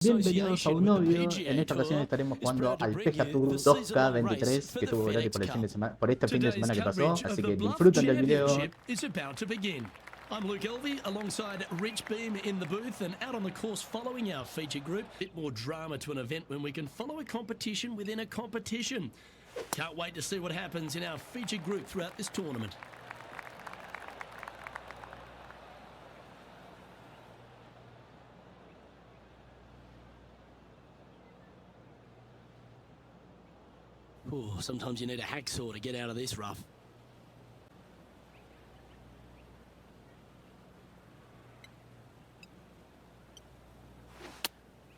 Bienvenidos a un nuevo video. En esta ocasión estaremos jugando al PGA Tour 2K23 que estuvo gratis por el fin de semana, por este fin de semana que pasó, así que disfruten del video. I'm Luke Elvey alongside Rich Beam in the booth and out on the course following our feature group. A bit more drama to an event when we can follow a competition within a competition. Can't wait to see what happens in our feature group throughout this tournament. Ooh, sometimes you need a hacksaw to get out of this rough.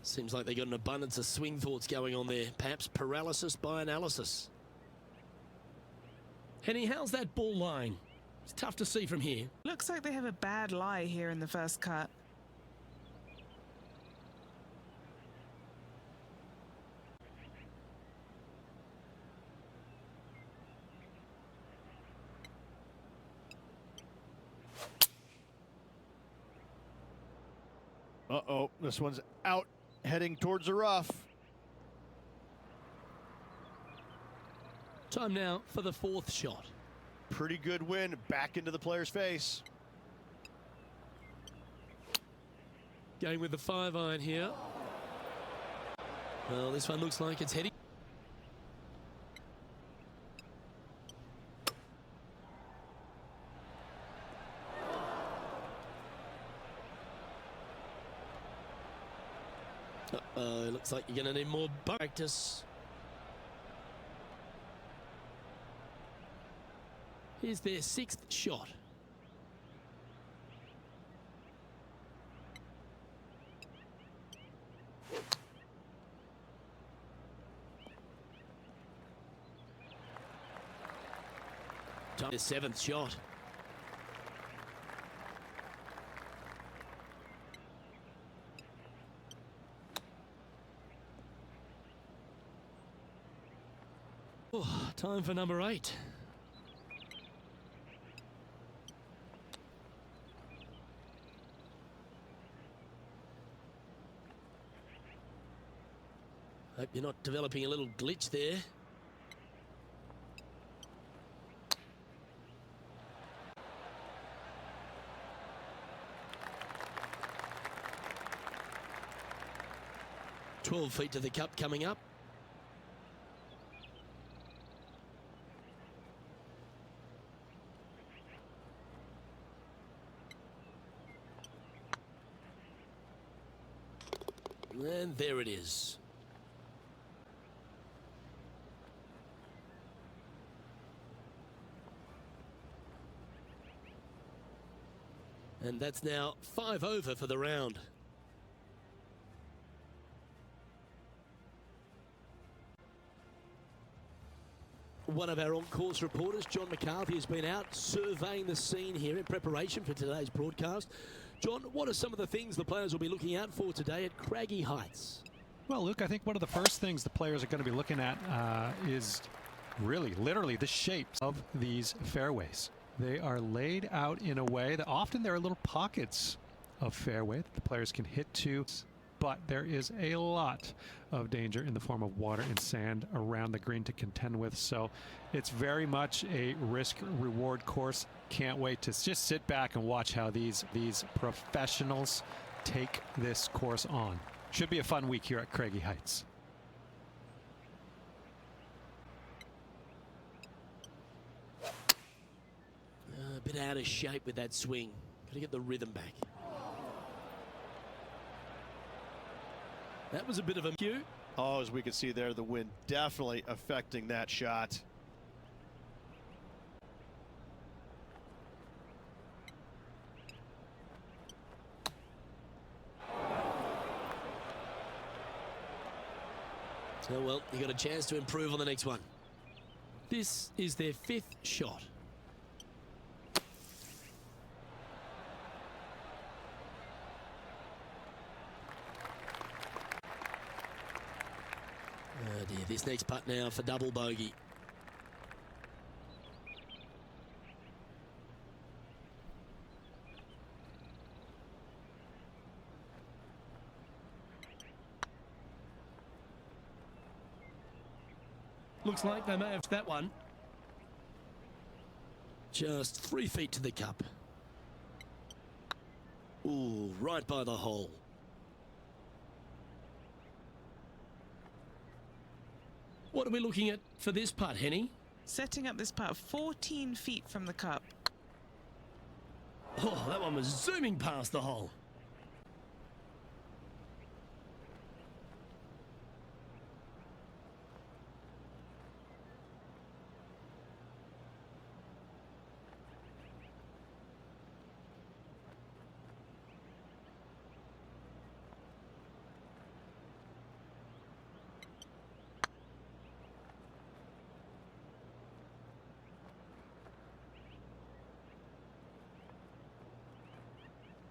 Seems like they got an abundance of swing thoughts going on there. Perhaps paralysis by analysis. Henny, how's that ball lying? It's tough to see from here. Looks like they have a bad lie here in the first cut. Uh-oh, this one's out, heading towards the rough. Time now for the fourth shot. Pretty good win, back into the player's face. Going with the 5-iron here. Well, this one looks like it's heading. Looks like you're going to need more practice. Here's their sixth shot. Their seventh shot. Oh, time for number 8. Hope you're not developing a little glitch there. "12 feet to the cup coming up. And there it is. And that's now 5 over for the round. One of our on-course reporters, John McCarthy, has been out surveying the scene here in preparation for today's broadcast. John, what are some of the things the players will be looking out for today at Craggy Heights? Well, Luke, I think one of the first things the players are going to be looking at is really, literally, the shapes of these fairways. They are laid out in a way that often there are little pockets of fairway that the players can hit to, but there is a lot of danger in the form of water and sand around the green to contend with. So it's very much a risk-reward course. Can't wait to just sit back and watch how these professionals take this course on. Should be a fun week here at Craggy Heights. A bit out of shape with that swing. Got to get the rhythm back. That was a bit of a cue. Oh, as we can see there, the wind definitely affecting that shot. Oh well, you got a chance to improve on the next one. This is their 5th shot. Oh dear, this next putt now for double bogey. Looks like they may have that one. Just 3 feet to the cup. Ooh, right by the hole. What are we looking at for this putt, Henny? Setting up this putt 14 feet from the cup. Oh, that one was zooming past the hole.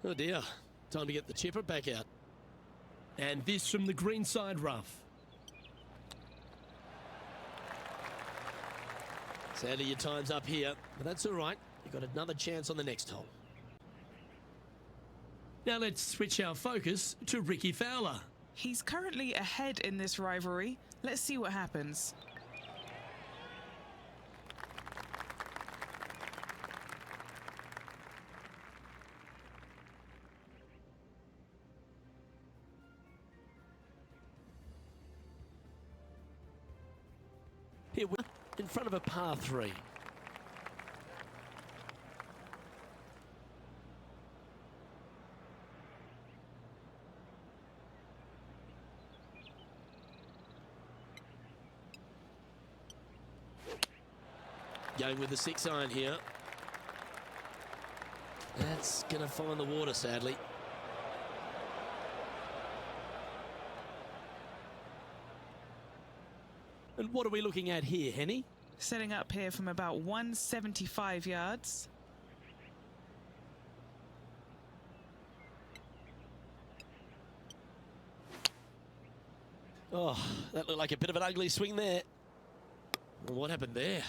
Oh dear, time to get the chipper back out. And this from the greenside rough. Sadly, your time's up here, but that's all right. You've got another chance on the next hole. Now let's switch our focus to Ricky Fowler. He's currently ahead in this rivalry. Let's see what happens. Here we're in front of a par 3. Going with the 6-iron here. That's going to find the water, sadly. And what are we looking at here, Henny? Setting up here from about 175 yards. Oh, that looked like a bit of an ugly swing there. Well, what happened there?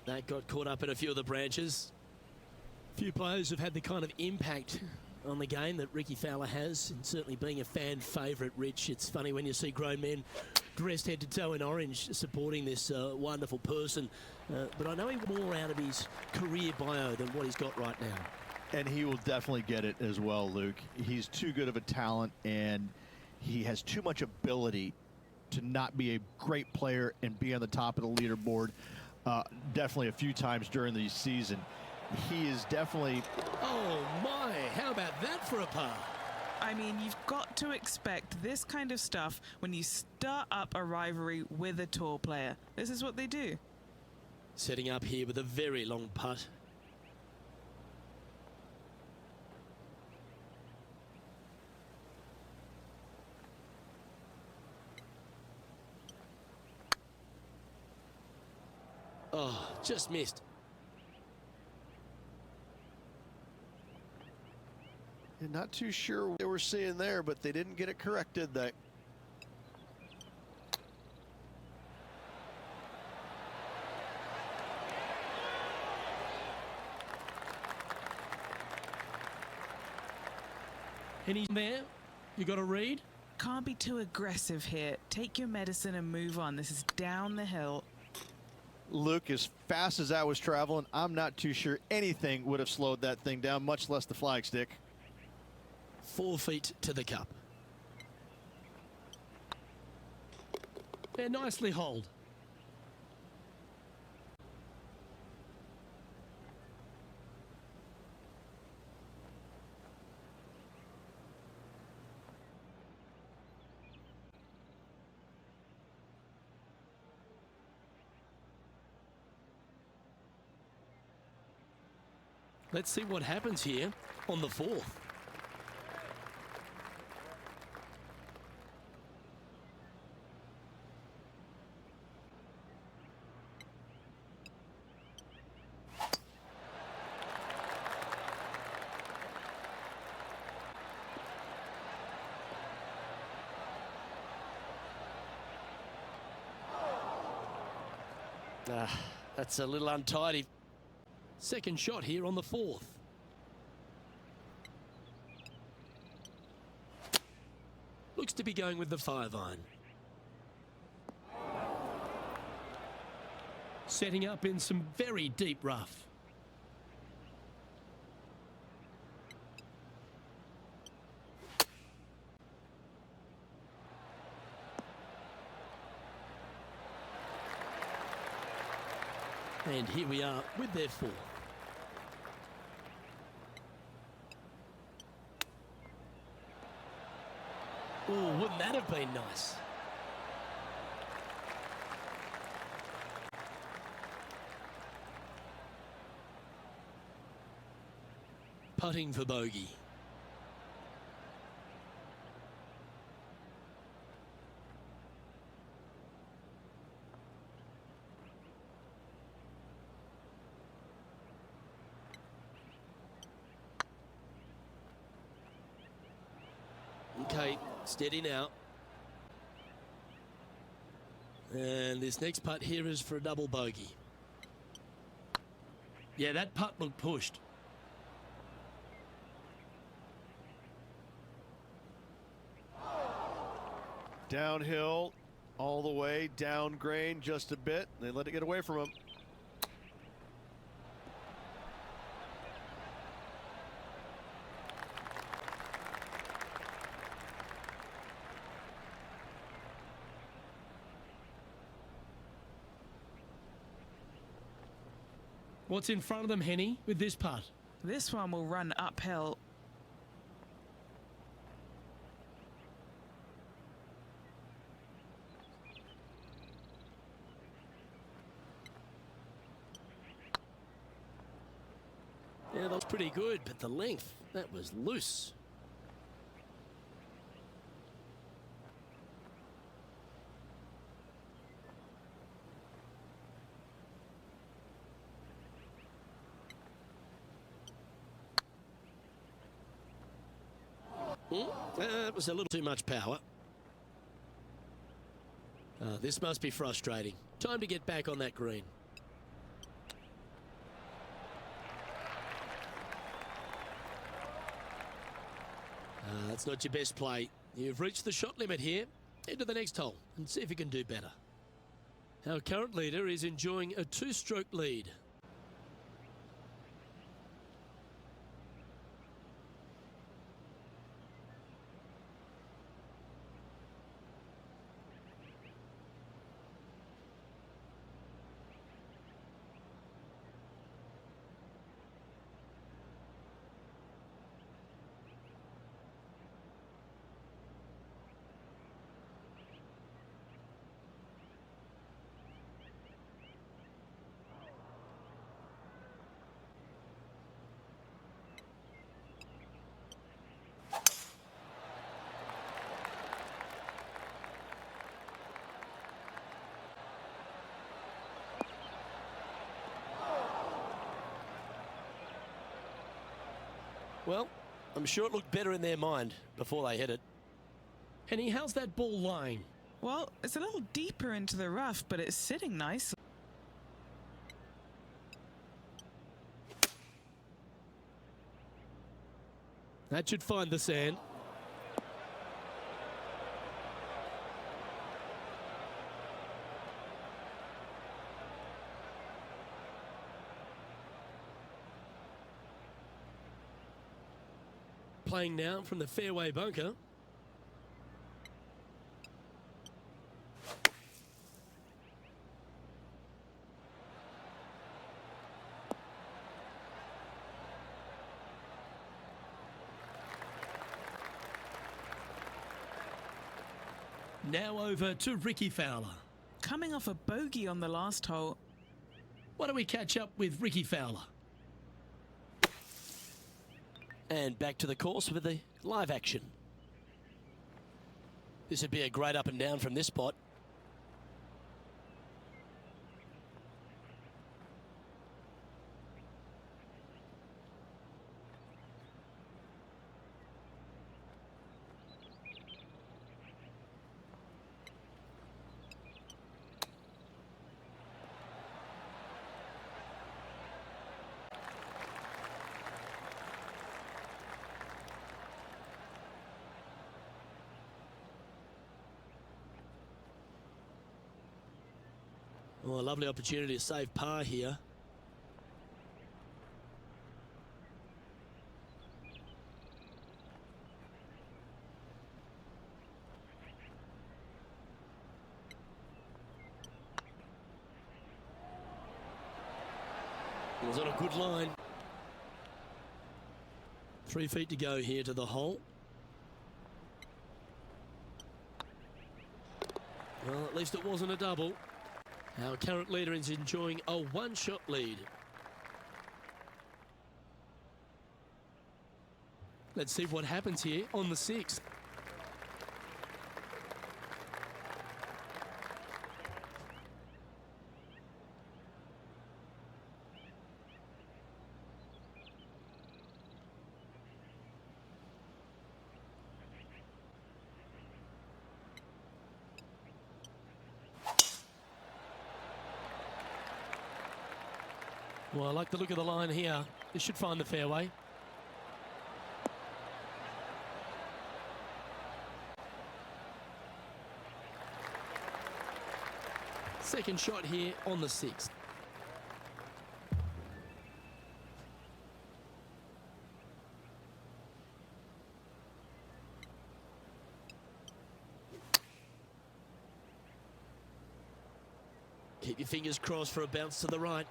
That got caught up in a few of the branches. Few players have had the kind of impact on the game that Ricky Fowler has, and certainly being a fan favourite, Rich. It's funny when you see grown men dressed head to toe in orange supporting this wonderful person. But I know he wants more out of his career bio than what he's got right now. And he will definitely get it as well, Luke. He's too good of a talent, and he has too much ability to not be a great player and be on the top of the leaderboard definitely a few times during the season. He is definitely... Oh my, how about that for a par? I mean, you've got to expect this kind of stuff when you start up a rivalry with a tour player. This is what they do. Setting up here with a very long putt. Oh, just missed. And not too sure what they were seeing there, but they didn't get it correct, did they? Any there? You got a read? Can't be too aggressive here. Take your medicine and move on. This is down the hill. Luke, as fast as I was traveling, I'm not too sure anything would have slowed that thing down, much less the flagstick. 4 feet to the cup. Yeah, nicely holed. Let's see what happens here on the 4th. That's a little untidy. Second shot here on the 4th. Looks to be going with the 5-iron. Setting up in some very deep rough. And here we are with their four. Oh, wouldn't that have been nice? Putting for bogey. Okay, steady now. And this next putt here is for a double bogey. Yeah, that putt looked pushed. Downhill, all the way, down grain just a bit. They let it get away from him. What's in front of them, Henny, with this putt? This one will run uphill. Yeah, that was pretty good, but the length, that was loose. That was a little too much power. This must be frustrating. Time to get back on that green. That's not your best play. You've reached the shot limit here. Head to the next hole and see if you can do better. Our current leader is enjoying a two-stroke lead. Well, I'm sure it looked better in their mind before they hit it. Henny, how's that ball lying? Well, it's a little deeper into the rough, but it's sitting nice. That should find the sand. Playing now from the fairway bunker. Now over to Ricky Fowler. Coming off a bogey on the last hole. Why don't we catch up with Ricky Fowler? And back to the course with the live action. This would be a great up and down from this spot. Oh, a lovely opportunity to save par here. It was on a good line. 3 feet to go here to the hole. Well, at least it wasn't a double. Our current leader is enjoying a one-shot lead. Let's see what happens here on the 6th. Well, I like the look of the line here. This should find the fairway. Second shot here on the 6th. Keep your fingers crossed for a bounce to the right.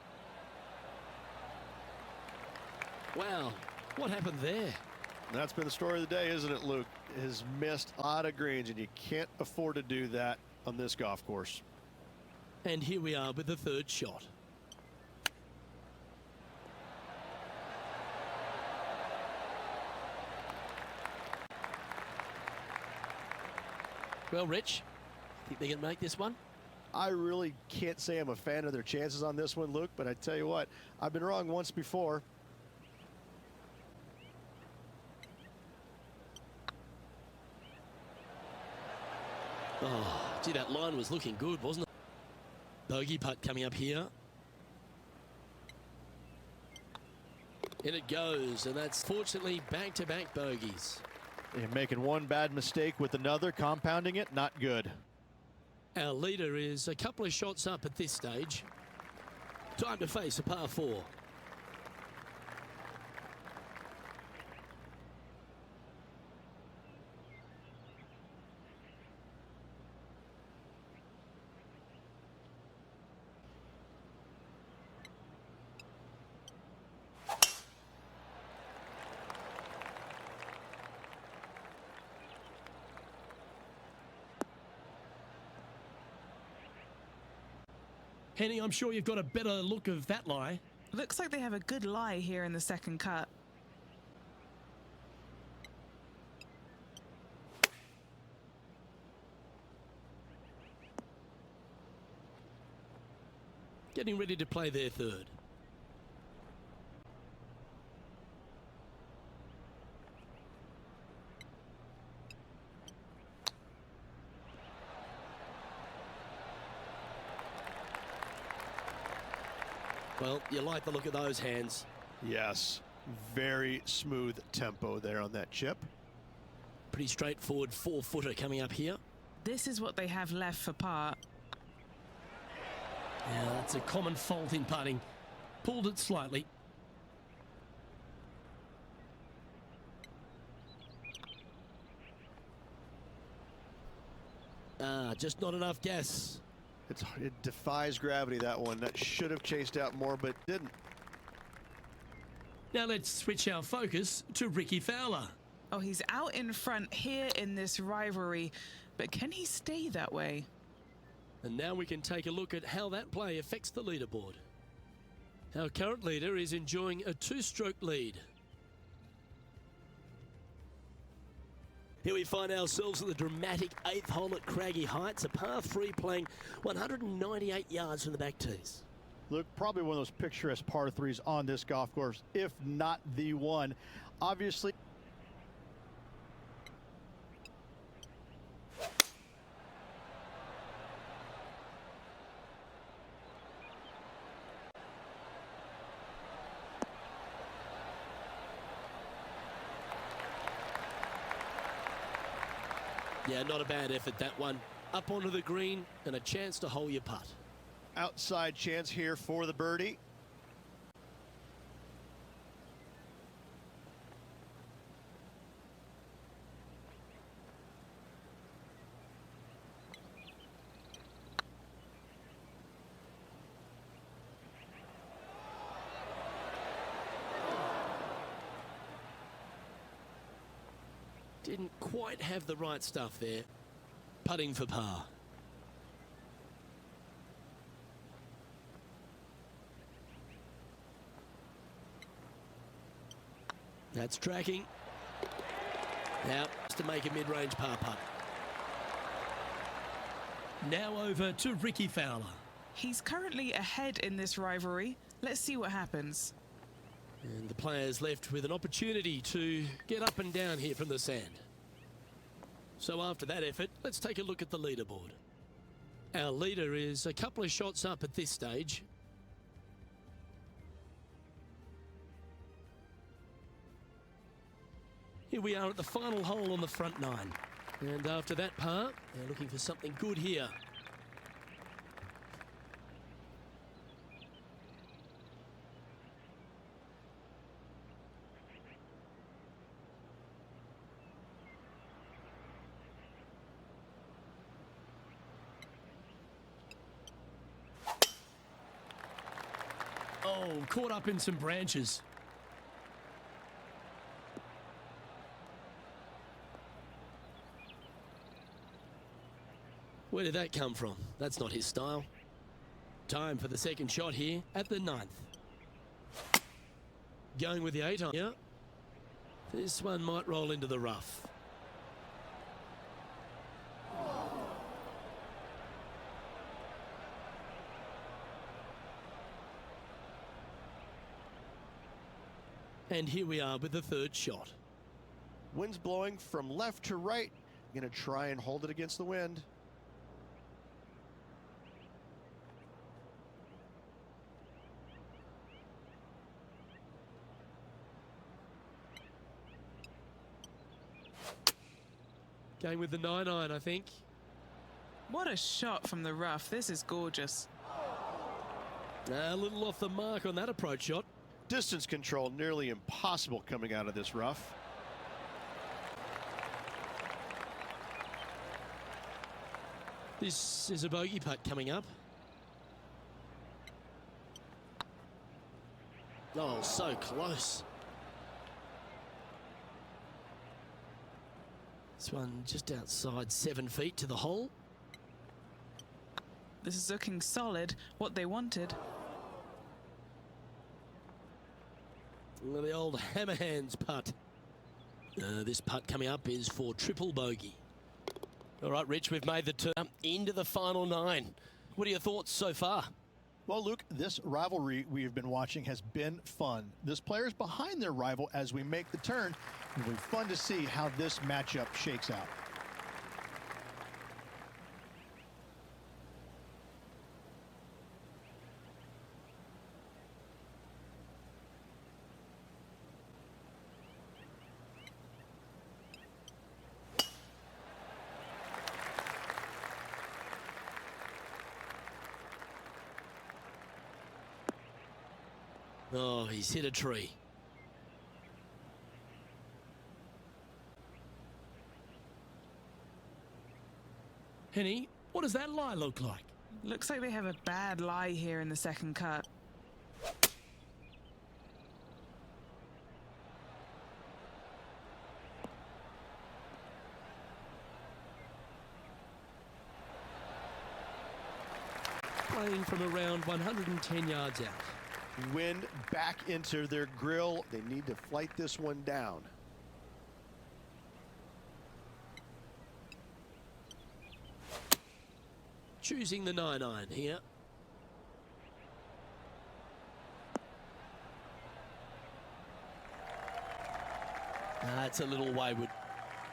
Wow, what happened there? That's been the story of the day, isn't it, Luke? Has missed a lot of greens, and you can't afford to do that on this golf course. And here we are with the third shot. Well, Rich, think they can make this one? I really can't say I'm a fan of their chances on this one, Luke, but I tell you what, I've been wrong once before. Oh, gee, that line was looking good, wasn't it? Bogey putt coming up here. In it goes, and that's fortunately back-to-back bogeys. And making one bad mistake with another, compounding it, not good. Our leader is a couple of shots up at this stage. Time to face a par 4. Henny, I'm sure you've got a better look of that lie. Looks like they have a good lie here in the second cut. Getting ready to play their third. Well, you like the look of those hands. Yes, very smooth tempo there on that chip. Pretty straightforward 4-footer coming up here. This is what they have left for par. Yeah, that's a common fault in putting. Pulled it slightly. Just not enough gas. It defies gravity, that one. That should have chased out more, but didn't. Now let's switch our focus to Ricky Fowler. Oh, he's out in front here in this rivalry, but can he stay that way? And now we can take a look at how that play affects the leaderboard. Our current leader is enjoying a 2-stroke lead. Here we find ourselves at the dramatic 8th hole at Craggy Heights, a par 3 playing 198 yards from the back tees. Look, probably one of those picturesque par 3s on this golf course, if not the one. Obviously, yeah, not a bad effort, that one. Up onto the green and a chance to hole your putt. outside chance here for the birdie. Didn't quite have the right stuff there. Putting for par. That's tracking. Now, just to make a mid-range par putt. Now over to Ricky Fowler. He's currently ahead in this rivalry. Let's see what happens. And the players left with an opportunity to get up and down here from the sand. So after that effort, let's take a look at the leaderboard. Our leader is a couple of shots up at this stage. Here we are at the final hole on the front nine. And after that par, they're looking for something good here. Oh, caught up in some branches. Where did that come from? That's not his style. Time for the second shot here at the 9th. Going with the 8-iron here. This one might roll into the rough. And here we are with the third shot. Wind's blowing from left to right. Going to try and hold it against the wind. Going with the 9-iron, I think. What a shot from the rough. This is gorgeous. A little off the mark on that approach shot. Distance control nearly impossible coming out of this rough. This is a bogey putt coming up. Oh, so close. This one just outside 7 feet to the hole. This is looking solid, what they wanted. The old hammer hands putt. This putt coming up is for triple bogey. All right, Rich, we've made the turn into the final 9. What are your thoughts so far? Well, Luke, this rivalry we have been watching has been fun. This player's behind their rival as we make the turn. It'll be fun to see how this matchup shakes out. Oh, he's hit a tree. Henny, what does that lie look like? Looks like they have a bad lie here in the second cut. Playing from around 110 yards out. Wind back into their grill. They need to flight this one down. Choosing the 9-iron here. That's a little wayward.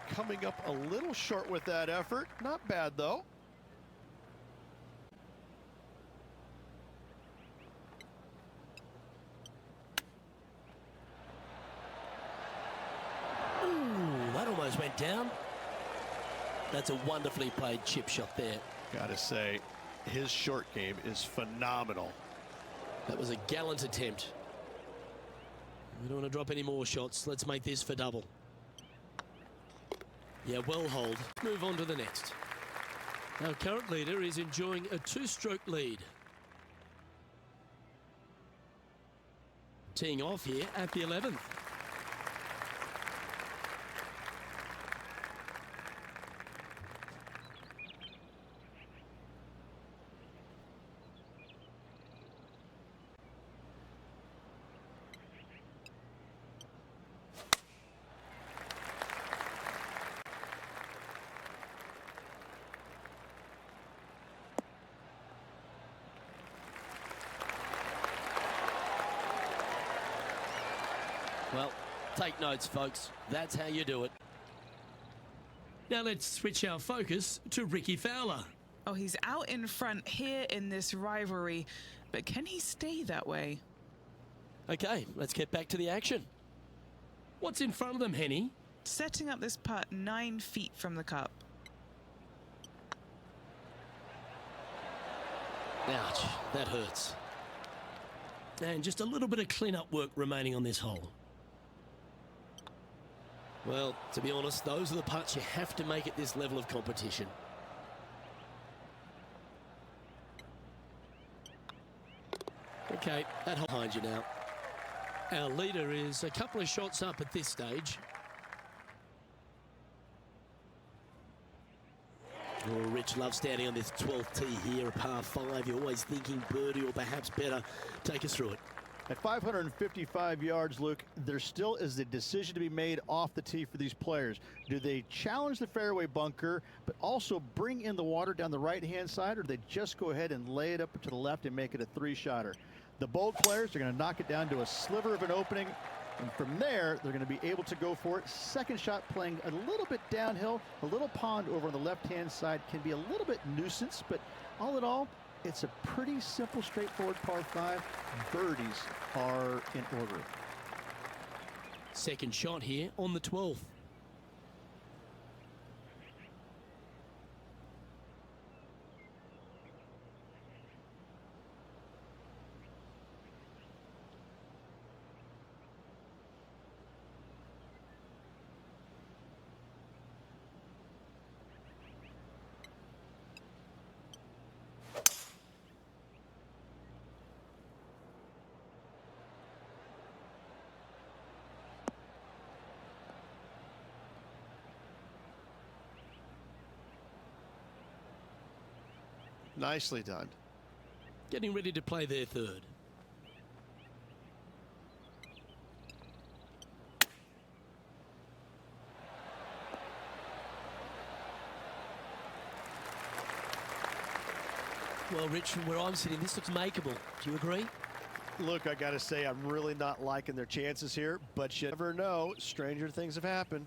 Coming up a little short with that effort. Not bad, though. Went down. That's a wonderfully played chip shot there. Gotta say, His short game is phenomenal. That was a gallant attempt. We don't want to drop any more shots. Let's make this for double. Yeah, well hold. Move on to the next. Our current leader is enjoying a 2-stroke lead. Teeing off here at the 11th. Well, take notes, folks. That's how you do it. Now let's switch our focus to Ricky Fowler. Oh, he's out in front here in this rivalry, but can he stay that way? Okay, let's get back to the action. What's in front of them, Henny? Setting up this putt 9 feet from the cup. Ouch, that hurts. And just a little bit of clean-up work remaining on this hole. Well, to be honest, those are the putts you have to make at this level of competition. Okay, that hole behind you now. Our leader is a couple of shots up at this stage. Oh, Rich loves standing on this 12th tee here, a par 5. You're always thinking birdie or perhaps better. Take us through it. At 555 yards, Luke, there still is a decision to be made off the tee for these players. Do they challenge the fairway bunker, but also bring in the water down the right-hand side, or do they just go ahead and lay it up to the left and make it a 3-shotter? The bold players are going to knock it down to a sliver of an opening, and from there, they're going to be able to go for it. Second shot playing a little bit downhill. A little pond over on the left-hand side can be a little bit nuisance, but all in all, it's a pretty simple, straightforward par 5. Birdies are in order. Second shot here on the 12th. Nicely done. Getting ready to play their third. Well, Rich, from where I'm sitting, this looks makeable. Do you agree? Look, I got to say, I'm really not liking their chances here, but you never know. Stranger things have happened.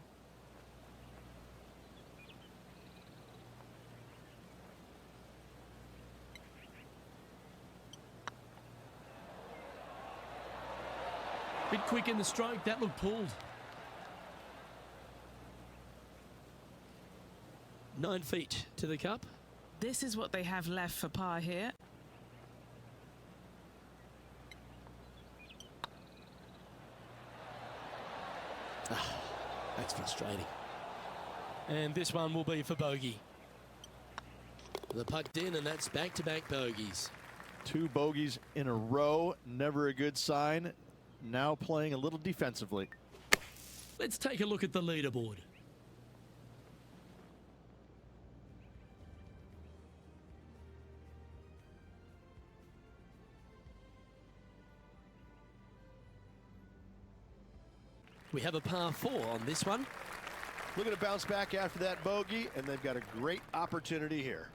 Bit quick in the stroke. That looked pulled. 9 feet to the cup. This is what they have left for par here. That's frustrating. And this one will be for bogey. The putt in, and that's back-to-back bogeys. 2 bogeys in a row, never a good sign. Now playing a little defensively. Let's take a look at the leaderboard. We have a par 4 on this one. Looking to bounce back after that bogey, and they've got a great opportunity here.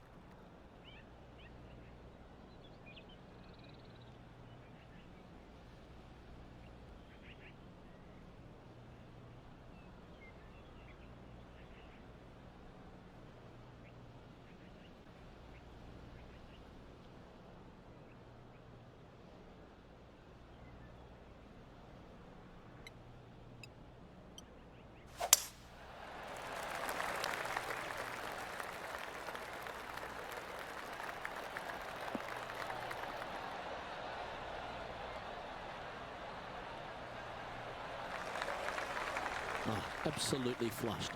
absolutely flushed.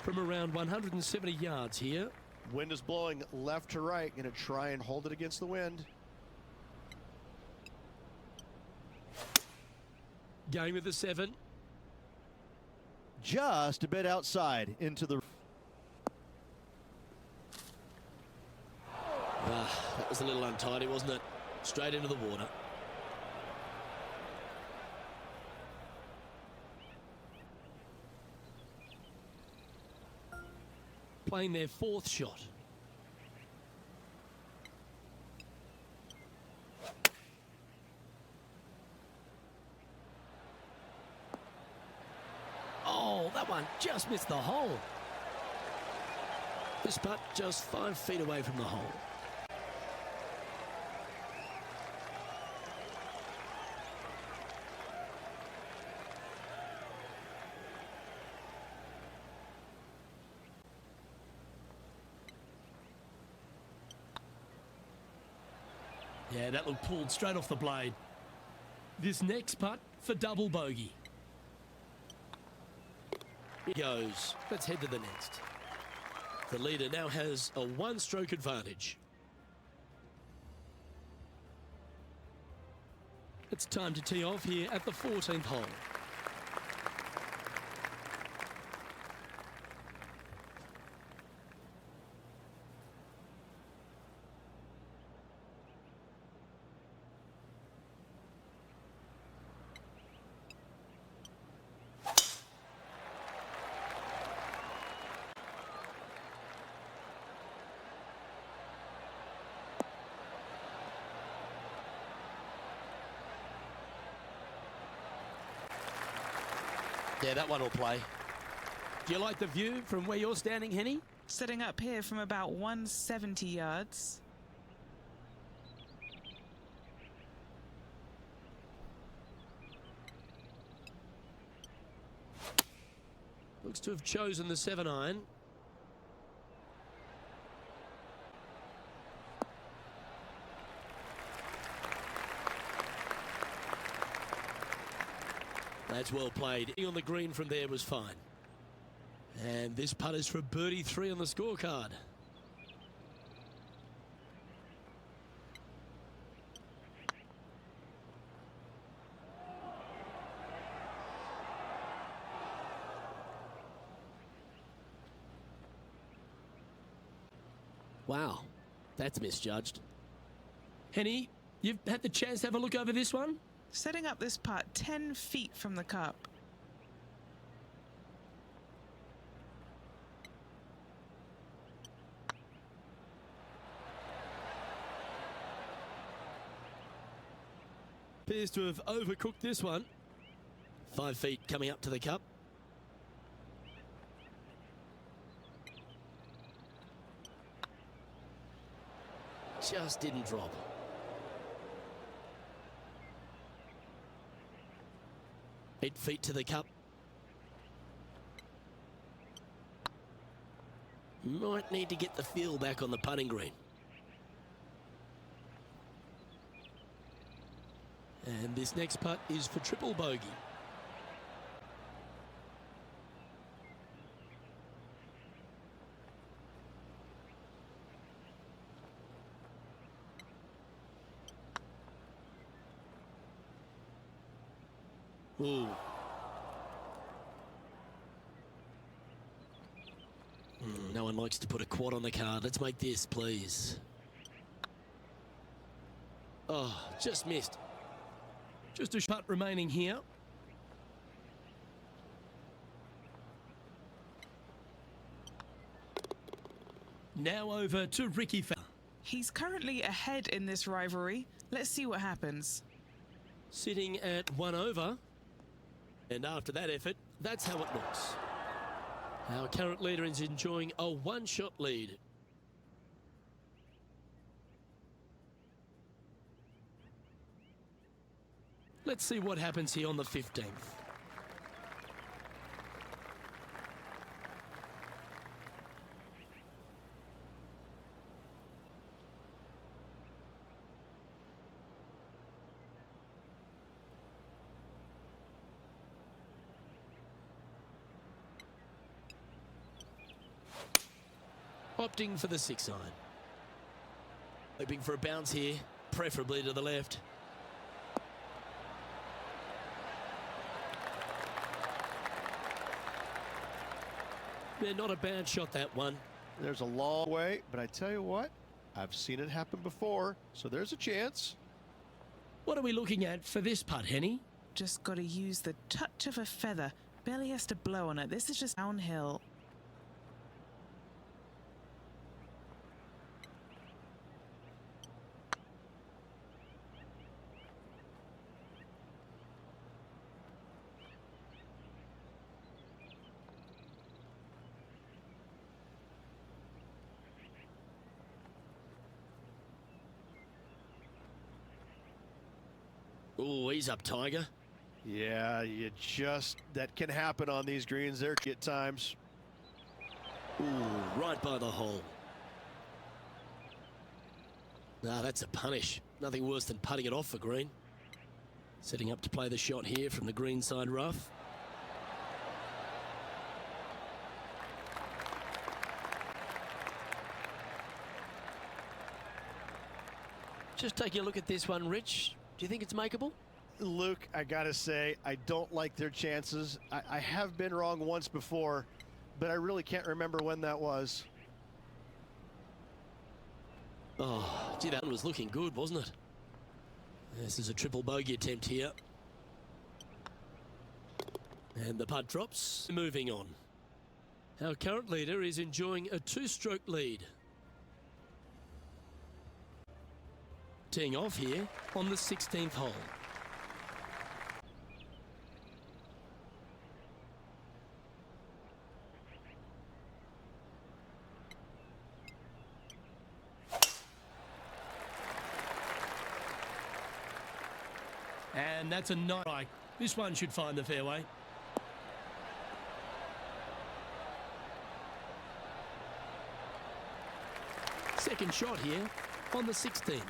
From around 170 yards here. Wind is blowing left to right. Going to try and hold it against the wind. Going with the 7. Just a bit outside into the... That was a little untidy, wasn't it? Straight into the water. Playing their 4th shot. Oh, that one just missed the hole. This putt just 5 feet away from the hole. Yeah, that looked pulled straight off the blade. This next putt for double bogey. It goes. Let's head to the next. The leader now has a 1-stroke advantage. It's time to tee off here at the 14th hole. Yeah, that one will play. Do you like the view from where you're standing, Henny? Setting up here from about 170 yards. Looks to have chosen the 7-iron. That's well played. On the green from there was fine. And this putt is for birdie 3 on the scorecard. Wow, that's misjudged. Henny, you've had the chance to have a look over this one? Setting up this putt 10 feet from the cup. Appears to have overcooked this one. 5 feet coming up to the cup. Just didn't drop. Eight feet to the cup. Might need to get the feel back on the putting green. And this next putt is for triple bogey. Ooh. No one likes to put a quad on the card. Let's make this, please. Oh, just missed. Just a putt remaining here. Now over to Ricky. He's currently ahead in this rivalry. Let's see what happens. Sitting at 1 over. And after that effort, that's how it looks. Our current leader is enjoying a 1-shot lead. Let's see what happens here on the 15th. Opting for the 6 iron. Hoping for a bounce here, preferably to the left. Yeah, not a bad shot, that one. There's a long way, but I tell you what, I've seen it happen before, so there's a chance. What are we looking at for this putt, Henny? Just got to use the touch of a feather. Barely has to blow on it. This is just downhill. Oh, he's up, Tiger. Yeah, that can happen on these greens there at times. Ooh, right by the hole. Nah, that's a punish. Nothing worse than putting it off for green. Setting up to play the shot here from the green side rough. Just taking a look at this one, Rich. Do you think it's makeable? Luke, I gotta say, I don't like their chances. I have been wrong once before, but I really can't remember when that was. Oh, gee, that one was looking good, wasn't it? This is a triple bogey attempt here. And the putt drops. Moving on. Our current leader is enjoying a 2-stroke lead. Teeing off here on the 16th hole. And that's a nice strike. This one should find the fairway. Second shot here on the 16th.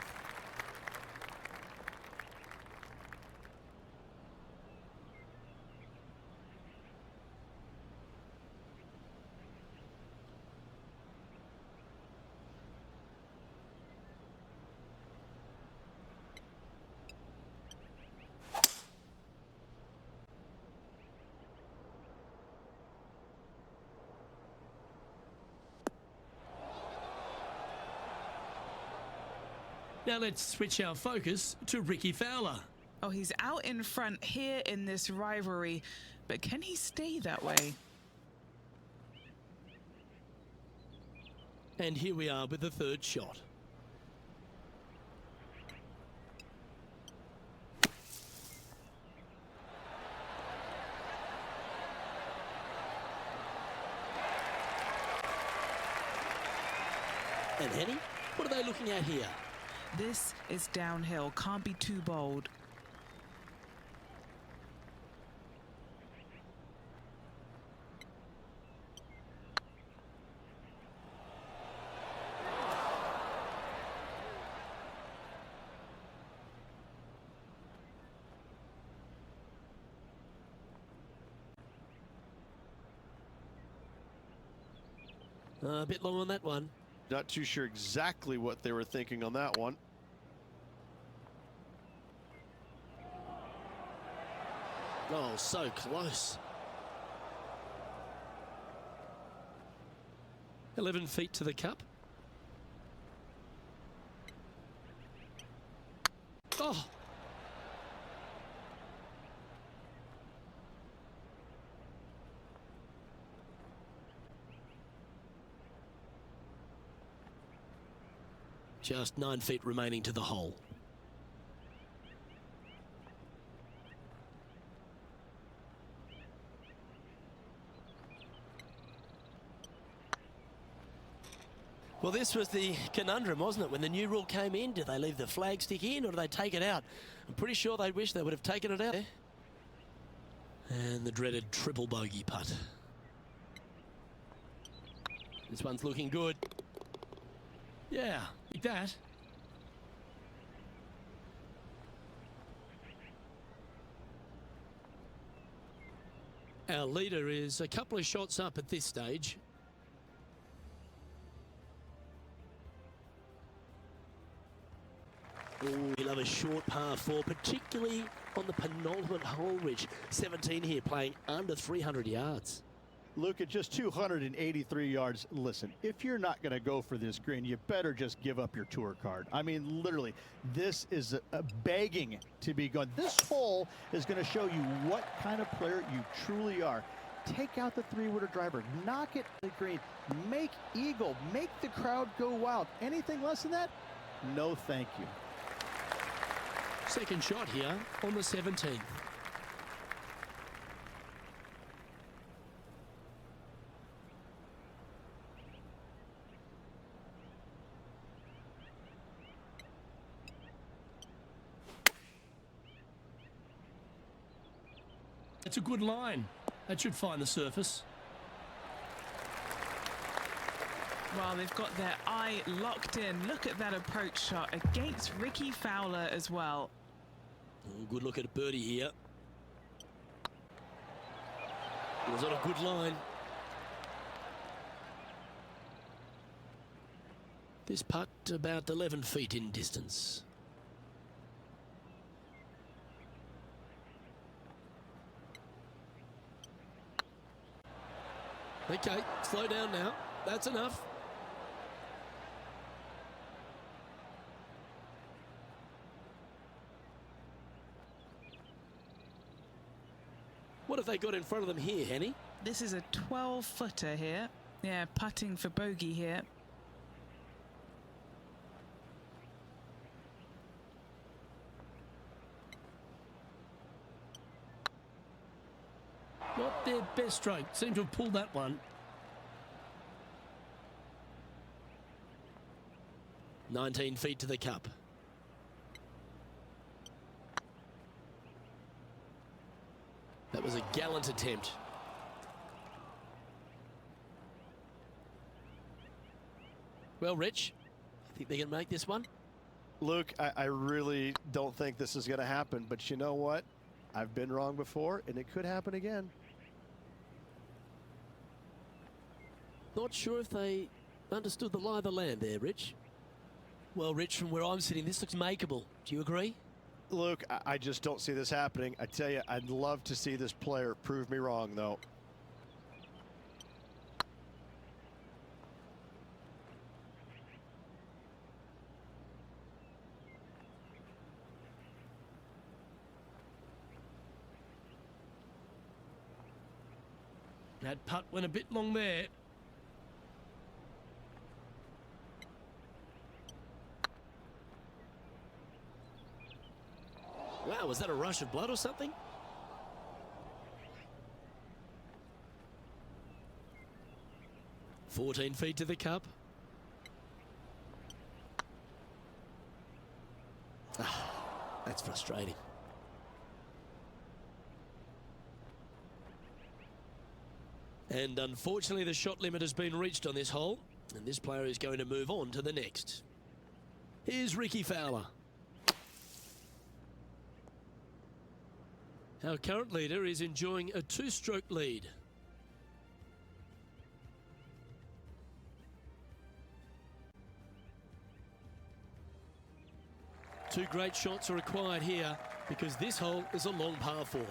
Now let's switch our focus to Ricky Fowler. Oh, he's out in front here in this rivalry, but can he stay that way? And here we are with the third shot. And Henny, what are they looking at here? This is downhill. Can't be too bold. A bit long on that one. Not too sure exactly what they were thinking on that one. Oh, so close. 11 feet to the cup. Oh. Just 9 feet remaining to the hole. Well, this was the conundrum, wasn't it? When the new rule came in, did they leave the flag stick in or did they take it out? I'm pretty sure they wish they would have taken it out. And the dreaded triple bogey putt. This one's looking good. Yeah, like that. Our leader is a couple of shots up at this stage. Oh, you love a short par 4, particularly on the penultimate hole, Rich. 17 here, playing under 300 yards. Luke, at just 283 yards, listen, if you're not going to go for this green, you better just give up your tour card. I mean, literally, this is a begging to be gone. This hole is going to show you what kind of player you truly are. Take out the three-wooder driver, knock it to the green, make eagle, make the crowd go wild. Anything less than that? No, thank you. Second shot here on the 17th. It's a good line. That should find the surface. Well, they've got their eye locked in. Look at that approach shot against Ricky Fowler as well. Oh, good look at a birdie here. It was on a good line. This putt about 11 feet in distance. Okay, slow down now. That's enough. What have they got in front of them here, Henny? This is a 12-footer here. Yeah, putting for bogey here. Not their best stroke. Seem to have pulled that one. 19 feet to the cup. That was a gallant attempt. Well, Rich, I think they can make this one. Luke, I really don't think this is going to happen, but you know what? I've been wrong before, and it could happen again. Not sure if they understood the lie of the land there, Rich. Well, Rich, from where I'm sitting, this looks makeable. Do you agree? Luke, I just don't see this happening. I tell you, I'd love to see this player prove me wrong, though. That putt went a bit long there. Wow, was that a rush of blood or something? "14 feet to the cup. Ah, that's frustrating. And unfortunately, the shot limit has been reached on this hole, and this player is going to move on to the next. Here's Ricky Fowler. Our current leader is enjoying a 2-stroke lead. Two great shots are required here because this hole is a long par 4.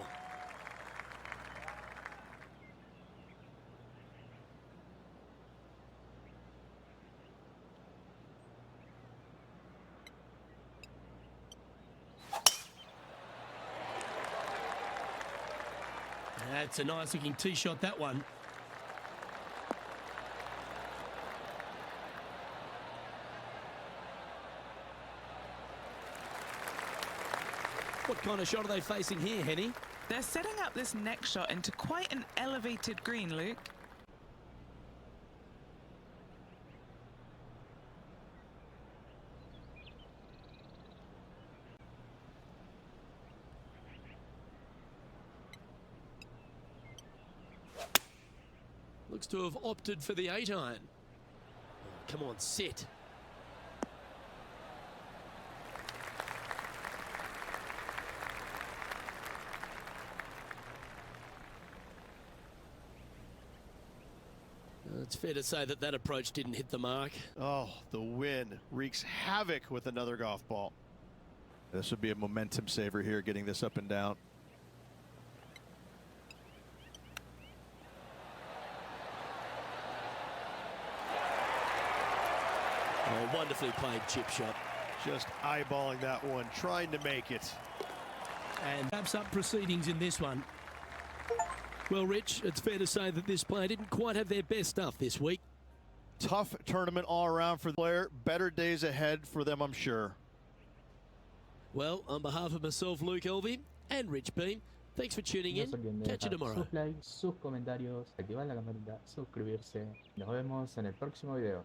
That's a nice looking tee shot, that one. What kind of shot are they facing here, Henny? They're setting up this next shot into quite an elevated green, Luke. Looks to have opted for the 8-iron. Oh, come on, sit. It's fair to say that that approach didn't hit the mark. Oh, the wind wreaks havoc with another golf ball. This would be a momentum saver here, getting this up and down. Oh, wonderfully played chip shot. Just eyeballing that one, trying to make it. And wraps up proceedings in this one. Well, Rich, it's fair to say that this player didn't quite have their best stuff this week. Tough tournament all around for the player. Better days ahead for them, I'm sure. Well, on behalf of myself, Luke Elvey, and Rich Beam, thanks for tuning No in. se olviden de Catch you dejar tomorrow. sus likes, sus comentarios, activar la campanita, suscribirse. Nos vemos en el próximo video.